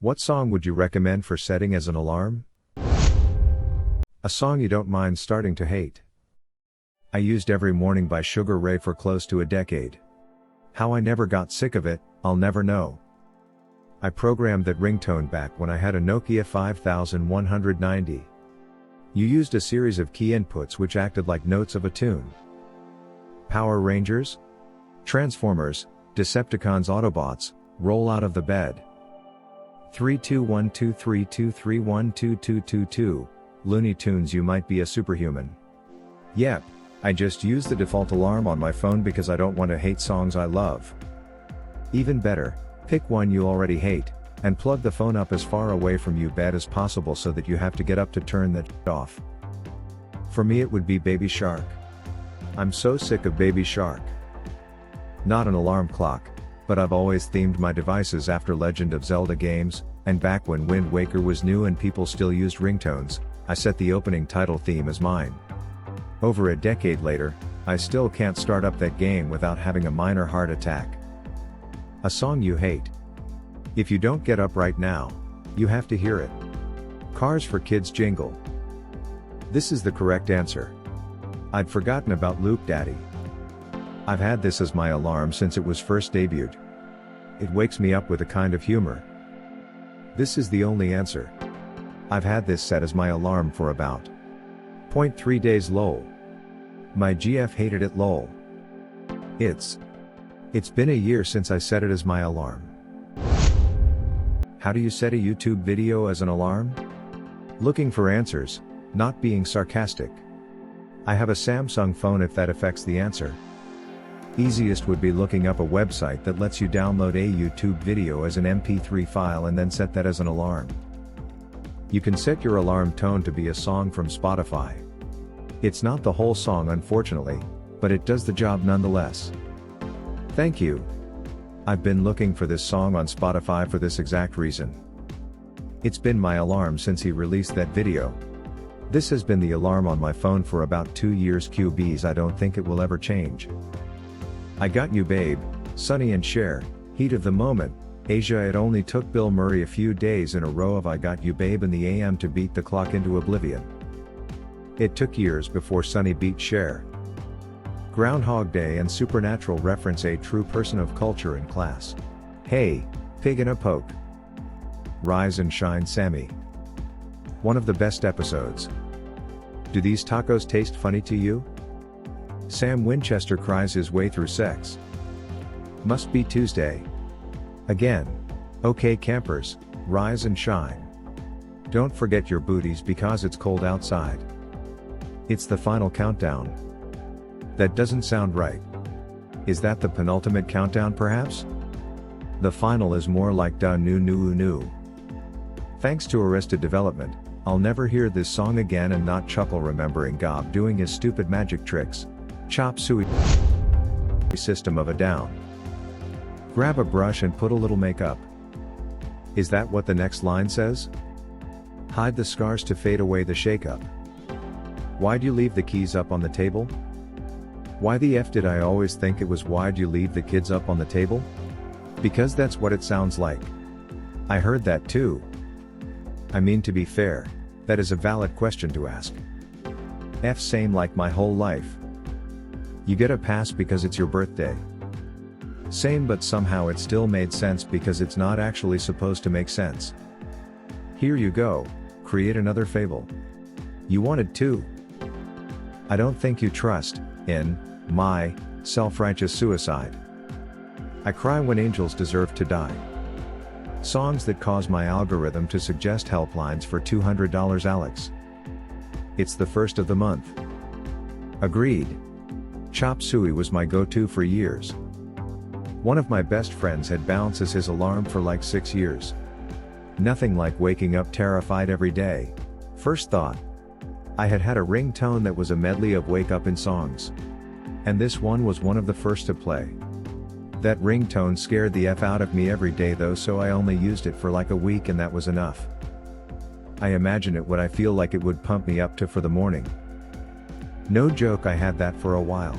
What song would you recommend for setting as an alarm? A song you don't mind starting to hate. I used Every Morning by Sugar Ray for close to a decade. How I never got sick of it, I'll never know. I programmed that ringtone back when I had a Nokia 5190. You used a series of key inputs which acted like notes of a tune. Power Rangers? Transformers, Decepticons, Autobots, roll out of the bed. 3212323122222, Looney Tunes, you might be a superhuman. Yep, I just use the default alarm on my phone because I don't want to hate songs I love. Even better, pick one you already hate, and plug the phone up as far away from your bed as possible so that you have to get up to turn that off. For me it would be Baby Shark. I'm so sick of Baby Shark. Not an alarm clock, but I've always themed my devices after Legend of Zelda games, and back when Wind Waker was new and people still used ringtones, I set the opening title theme as mine. Over a decade later, I still can't start up that game without having a minor heart attack. A song you hate. If you don't get up right now, you have to hear it. Cars for Kids jingle. This is the correct answer. I'd forgotten about Loop Daddy. I've had this as my alarm since it was first debuted. It wakes me up with a kind of humor. This is the only answer. I've had this set as my alarm for about 0.3 days lol. My GF hated it lol. It's been a year since I set it as my alarm. How do you set a YouTube video as an alarm? Looking for answers, not being sarcastic. I have a Samsung phone if that affects the answer. Easiest would be looking up a website that lets you download a YouTube video as an MP3 file and then set that as an alarm. You can set your alarm tone to be a song from Spotify. It's not the whole song unfortunately, but it does the job nonetheless. Thank you. I've been looking for this song on Spotify for this exact reason. It's been my alarm since he released that video. This has been the alarm on my phone for about 2 years QBs. I don't think it will ever change. I Got You Babe, Sonny and Cher, Heat of the Moment, Asia. It only took Bill Murray a few days in a row of I Got You Babe in the AM to beat the clock into oblivion. It took years before Sonny beat Cher. Groundhog Day and Supernatural reference a true person of culture and class. Hey, pig in a poke. Rise and Shine Sammy. One of the best episodes. Do these tacos taste funny to you? Sam Winchester cries his way through sex. Must be Tuesday. Again. Okay campers, rise and shine. Don't forget your booties because it's cold outside. It's the final countdown. That doesn't sound right. Is that the penultimate countdown perhaps? The final is more like da nu nu nu. Thanks to Arrested Development, I'll never hear this song again and not chuckle remembering Gob doing his stupid magic tricks. Chop suey. System of a Down. Grab a brush and put a little makeup. Is that what the next line says? Hide the scars to fade away the shakeup. Why'd you leave the keys up on the table? Why the F did I always think it was why'd you leave the kids up on the table? Because that's what it sounds like. I heard that too. I mean, to be fair, that is a valid question to ask. F same like my whole life. You get a pass because it's your birthday. Same, but somehow it still made sense because it's not actually supposed to make sense. Here you go, create another fable. You wanted to. I don't think you trust in my self-righteous suicide. I cry when angels deserve to die. Songs that cause my algorithm to suggest helplines for $200 Alex. It's the first of the month. Agreed. Chop suey was my go-to for years. One of my best friends had Bounce as his alarm for like 6 years. Nothing like waking up terrified every day. First thought. I had had a ringtone that was a medley of wake-up-in songs. And this one was one of the first to play. That ringtone scared the F out of me every day though, so I only used it for like a week and that was enough. I imagine it what I feel like it would pump me up to for the morning. No joke, I had that for a while.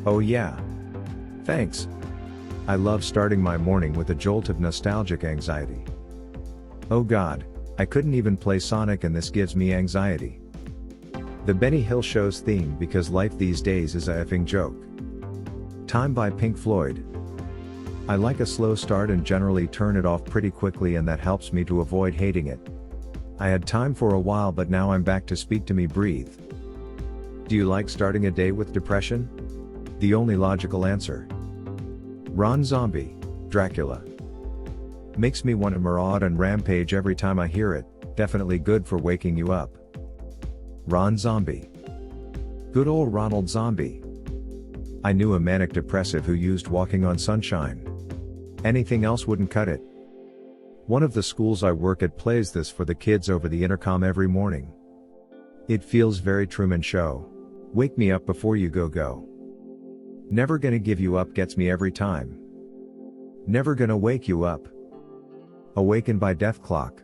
Oh yeah. Thanks. I love starting my morning with a jolt of nostalgic anxiety. Oh God, I couldn't even play Sonic and this gives me anxiety. The Benny Hill Show's theme because life these days is a effing joke. Time by Pink Floyd. I like a slow start and generally turn it off pretty quickly, and that helps me to avoid hating it. I had time for a while, but now I'm back to Speak to Me Breathe. Do you like starting a day with depression? The only logical answer. Ron Zombie, Dracula. Makes me want to maraud and rampage every time I hear it, definitely good for waking you up. Ron Zombie. Good old Ronald Zombie. I knew a manic depressive who used Walking on Sunshine. Anything else wouldn't cut it. One of the schools I work at plays this for the kids over the intercom every morning. It feels very Truman Show. Wake me up before you go. Never gonna give you up gets me every time. Never gonna wake you up. Awakened by Death Clock.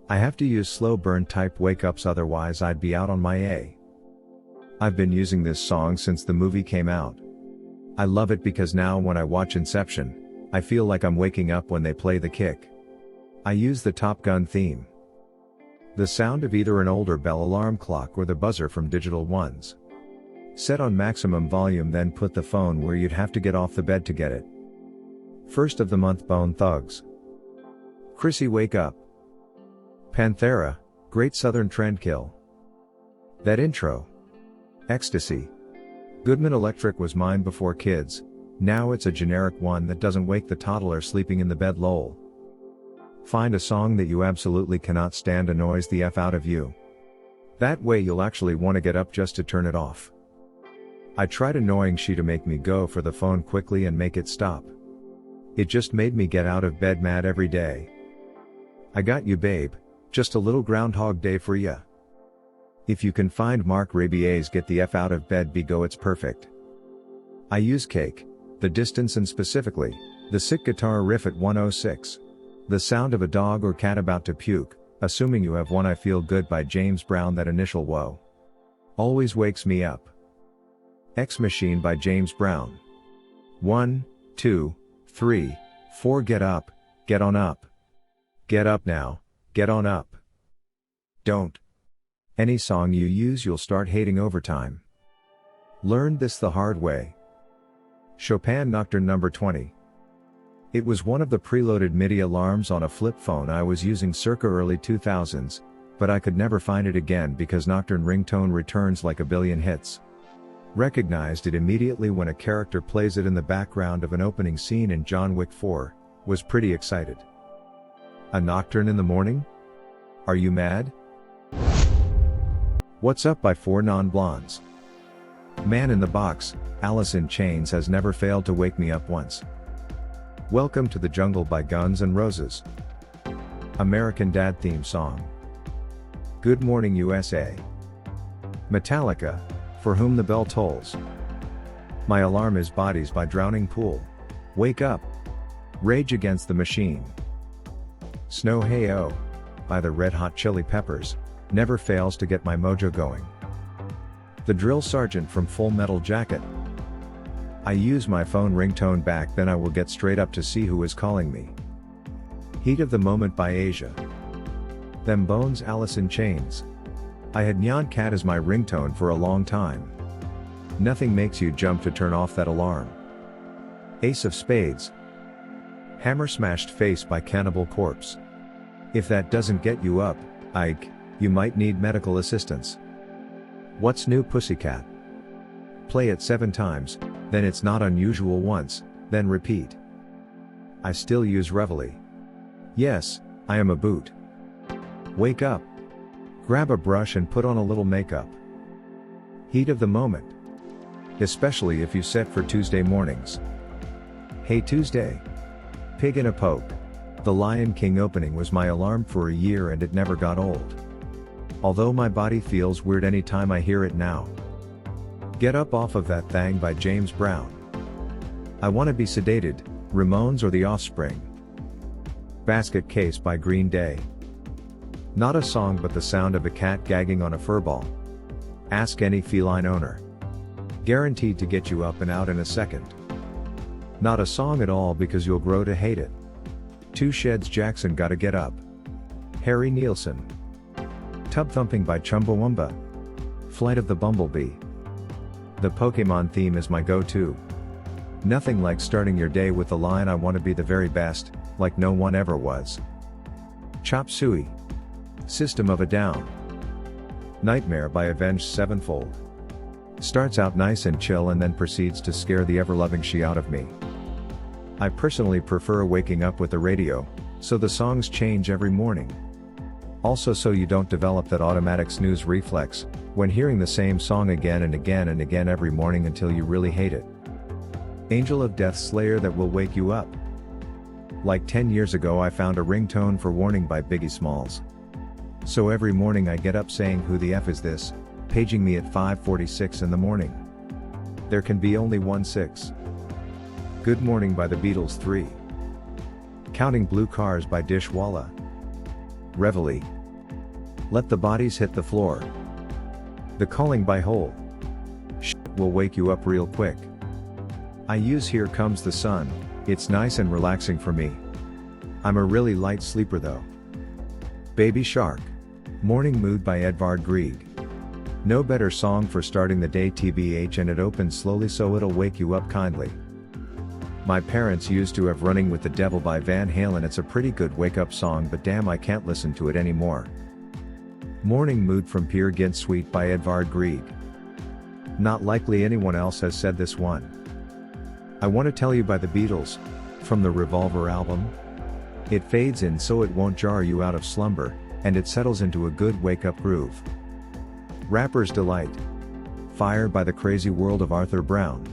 I have to use slow burn type wake ups, otherwise I'd be out on my A. I've been using this song since the movie came out. I love it because now when I watch Inception, I feel like I'm waking up when they play the kick. I use the Top Gun theme. The sound of either an older bell alarm clock or the buzzer from digital ones. Set on maximum volume, then put the phone where you'd have to get off the bed to get it. First of the month, Bone Thugs. Chrissy Wake Up. Panthera, Great Southern Trendkill. That intro. Ecstasy. Goodman Electric was mine before Kids, now it's a generic one that doesn't wake the toddler sleeping in the bed lol. Find a song that you absolutely cannot stand annoys the F out of you. That way you'll actually want to get up just to turn it off. I tried annoying She to make me go for the phone quickly and make it stop. It just made me get out of bed mad every day. I Got You Babe, just a little Groundhog Day for ya. If you can find Mark Rabier's Get the F Out of Bed Be Go, it's perfect. I use Cake, The Distance, and specifically, the sick guitar riff at 106. The sound of a dog or cat about to puke, assuming you have one. I Feel Good by James Brown, that initial whoa. Always wakes me up. X Machine by James Brown. 1, 2, 3, 4 Get up, get on up. Get up now, get on up. Don't. Any song you use you'll start hating over time. Learned this the hard way. Chopin Nocturne No. 20. It was one of the preloaded MIDI alarms on a flip phone I was using circa early 2000s, but I could never find it again because Nocturne ringtone returns like a billion hits. Recognized it immediately when a character plays it in the background of an opening scene in John Wick 4, was pretty excited. A nocturne in the morning? Are you mad? What's Up by 4 Non-Blondes. Man in the Box, Alice in Chains has never failed to wake me up once. Welcome to the Jungle by Guns N' Roses. American Dad theme song. Good Morning USA. Metallica, For Whom the Bell Tolls. My Alarm Is Bodies by Drowning Pool. Wake Up. Rage Against the Machine. Snow Hey-Oh, by the Red Hot Chili Peppers, never fails to get my mojo going. The Drill Sergeant from Full Metal Jacket. I use my phone ringtone back, then I will get straight up to see who is calling me. Heat of the Moment by Asia. Them Bones, Alice in Chains. I had Nyan Cat as my ringtone for a long time. Nothing makes you jump to turn off that alarm. Ace of Spades. Hammer Smashed Face by Cannibal Corpse. If that doesn't get you up, Ike, you might need medical assistance. What's New Pussycat? Play it 7 times, then It's Not Unusual once, then repeat. I still use Reveille. Yes, I am a boot. Wake up. Grab a brush and put on a little makeup. Heat of the moment. Especially if you set for Tuesday mornings. Hey Tuesday. Pig in a Poke. The Lion King opening was my alarm for a year and it never got old. Although my body feels weird anytime I hear it now. Get Up Off of That Thing by James Brown. I Wanna Be Sedated, Ramones or The Offspring. Basket Case by Green Day. Not a song but the sound of a cat gagging on a furball. Ask any feline owner. Guaranteed to get you up and out in a second. Not a song at all because you'll grow to hate it. Two Sheds Jackson Gotta Get Up. Harry Nielsen. Tub Thumping by Chumbawamba. Flight of the Bumblebee. The Pokemon theme is my go-to. Nothing like starting your day with the line I want to be the very best, like no one ever was. Chop Suey. System of a Down. Nightmare by Avenged Sevenfold. Starts out nice and chill and then proceeds to scare the ever-loving she out of me. I personally prefer waking up with the radio, so the songs change every morning. Also so you don't develop that automatic snooze reflex, when hearing the same song again and again and again every morning until you really hate it. Angel of Death Slayer That Will Wake You Up. Like 10 years ago I found a ringtone for Warning by Biggie Smalls. So every morning I get up saying who the F is this, paging me at 5:46 in the morning. There can be only one 6. Good Morning by the Beatles 3. Counting Blue Cars by Dishwalla. Reveille. Let the Bodies Hit the Floor. The Calling by Hole. Shit will wake you up real quick. I use Here Comes the Sun, it's nice and relaxing for me. I'm a really light sleeper though. Baby Shark. Morning Mood by Edvard Grieg. No better song for starting the day tbh, and it opens slowly so it'll wake you up kindly. My parents used to have Running with the Devil by Van Halen. It's a pretty good wake-up song, but damn I can't listen to it anymore. Morning Mood from Peer Gynt Suite by Edvard Grieg. Not likely anyone else has said this one. I Want to Tell You by the Beatles, from the Revolver album. It fades in so it won't jar you out of slumber, and it settles into a good wake-up groove. Rapper's Delight. Fire by the Crazy World of Arthur Brown.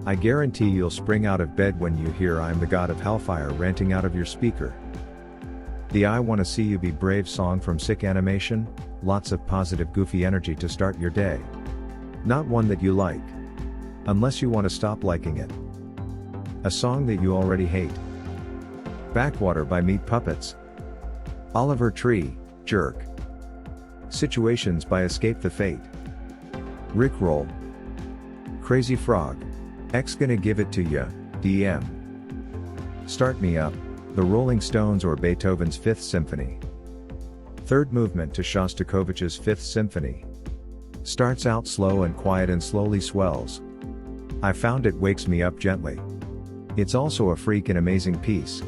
I guarantee you'll spring out of bed when you hear I'm the God of Hellfire ranting out of your speaker. The I Wanna See You Be Brave song from Sick Animation, lots of positive goofy energy to start your day. Not one that you like. Unless you want to stop liking it. A song that you already hate. Backwater by Meat Puppets. Oliver Tree, Jerk. Situations by Escape the Fate. Rickroll. Crazy Frog. X Gonna Give It To Ya, DM. Start Me Up, The Rolling Stones or Beethoven's Fifth Symphony. Third movement to Shostakovich's Fifth Symphony. Starts out slow and quiet and slowly swells. I found it wakes me up gently. It's also a freak and amazing piece.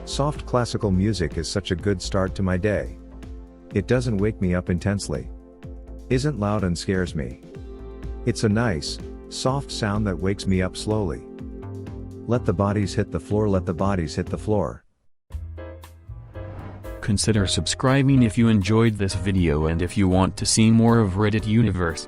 Soft classical music is such a good start to my day. It doesn't wake me up intensely. Isn't loud and scares me. It's a nice, soft sound that wakes me up slowly. Let the bodies hit the floor, let the bodies hit the floor. Consider subscribing if you enjoyed this video and if you want to see more of Reddit Universe.